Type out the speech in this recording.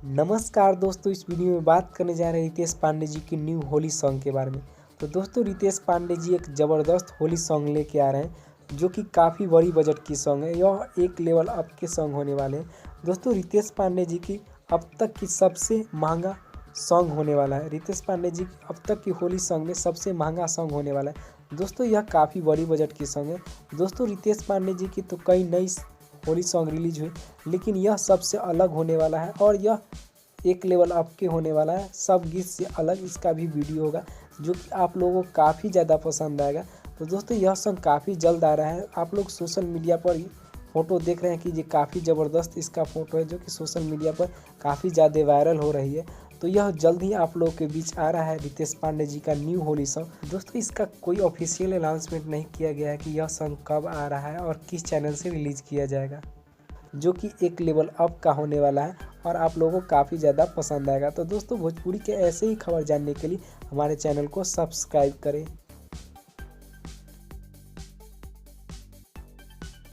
नमस्कार दोस्तों, इस वीडियो में बात करने जा रहे हैं रितेश पांडे जी की न्यू होली सॉन्ग के बारे में। तो दोस्तों, रितेश पांडे जी एक ज़बरदस्त होली सॉन्ग लेके आ रहे हैं जो कि काफ़ी बड़ी बजट की सॉन्ग है। यह एक लेवल अप के सॉन्ग होने वाले हैं। दोस्तों, रितेश पांडे जी की अब तक की सबसे महंगा सॉन्ग होने वाला है। रितेश पांडे जी अब तक की होली सॉन्ग में सबसे महंगा सॉन्ग होने वाला है। दोस्तों, यह काफ़ी बड़ी बजट की सॉन्ग है। दोस्तों, रितेश पांडे जी की तो कई नई होली सॉन्ग रिलीज हुई, लेकिन यह सबसे अलग होने वाला है और यह एक लेवल अप के होने वाला है। सब गीत से अलग इसका भी वीडियो होगा जो कि आप लोगों को काफ़ी ज़्यादा पसंद आएगा। तो दोस्तों, यह सॉन्ग काफ़ी जल्द आ रहा है। आप लोग सोशल मीडिया पर फ़ोटो देख रहे हैं कि ये काफ़ी ज़बरदस्त इसका फ़ोटो है जो कि सोशल मीडिया पर काफ़ी ज़्यादा वायरल हो रही है। तो यह जल्द ही आप लोगों के बीच आ रहा है रितेश पांडे जी का न्यू होली सॉन्ग। दोस्तों, इसका कोई ऑफिशियल अनाउंसमेंट नहीं किया गया है कि यह सॉन्ग कब आ रहा है और किस चैनल से रिलीज़ किया जाएगा, जो कि एक लेवल अप का होने वाला है और आप लोगों को काफ़ी ज़्यादा पसंद आएगा। तो दोस्तों, भोजपुरी के ऐसे ही खबर जानने के लिए हमारे चैनल को सब्सक्राइब करें।